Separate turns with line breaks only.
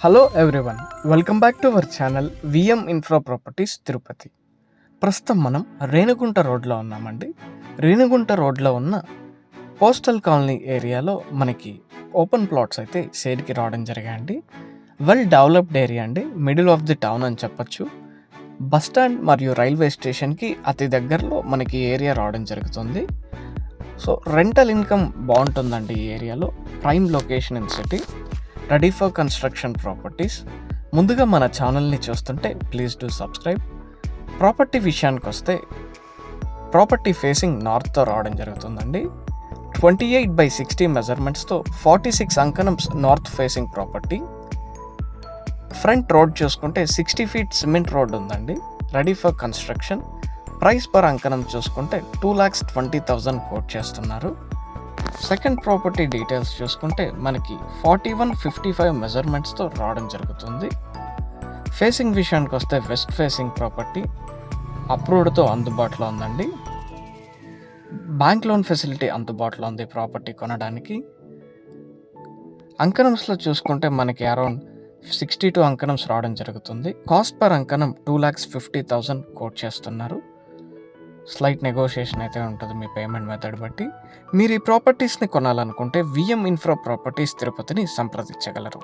Hello everyone, welcome back to our channel VM Infra Properties Tirupati. ప్రస్తుతం మనం రేణిగుంట రోడ్లో ఉన్నామండి. రేణిగుంట రోడ్లో ఉన్న పోస్టల్ కాలనీ ఏరియాలో మనకి ఓపెన్ ప్లాట్స్ అయితే సేల్కి రావడం జరిగాయండి. వెల్ డెవలప్డ్ ఏరియా అండి, మిడిల్ ఆఫ్ ది టౌన్ అని చెప్పొచ్చు. బస్ స్టాండ్ మరియు రైల్వే స్టేషన్కి అతి దగ్గరలో మనకి ఏరియా రావడం జరుగుతుంది. సో రెంటల్ ఇన్కమ్ బాగుంటుందండి ఈ ఏరియాలో. Prime location in city, ready for construction properties. ముందుగా మన ఛానల్ని చూస్తుంటే ప్లీజ్ డూ సబ్స్క్రైబ్. ప్రాపర్టీ విషయానికి వస్తే ప్రాపర్టీ ఫేసింగ్ నార్త్తో రావడం జరుగుతుందండి. 28/60 మెజర్మెంట్స్తో 46 అంకణమ్స్ north facing property. Front road చూసుకుంటే 60 ఫీట్ సిమెంట్ రోడ్ ఉందండి, ready for construction. Price per అంకణం చూసుకుంటే 2,20,000 కోట్ చేస్తున్నారు. సెకండ్ ప్రాపర్టీ డీటెయిల్స్ చూసుకుంటే మనకి 4155 మెజర్మెంట్స్తో రావడం జరుగుతుంది. ఫేసింగ్ విషయానికి వస్తే వెస్ట్ ఫేసింగ్ ప్రాపర్టీ అప్రూవ్డ్తో అందుబాటులో ఉందండి. బ్యాంక్ లోన్ ఫెసిలిటీ అందుబాటులో ఉంది ప్రాపర్టీ కొనడానికి. అంకణమ్స్లో చూసుకుంటే మనకి అరౌండ్ 62 అంకణమ్స్ రావడం జరుగుతుంది. కాస్ట్ పర్ అంకణం 2,50,000 కోట్ చేస్తున్నారు. స్లైట్ నెగోషియేషన్ అయితే ఉంటుంది మీ పేమెంట్ మెథడ్ బట్టి. మీరు ఈ ప్రాపర్టీస్ని కొనాలనుకుంటే విఎం ఇన్ఫ్రా ప్రాపర్టీస్ తిరుపతిని సంప్రదించగలరు.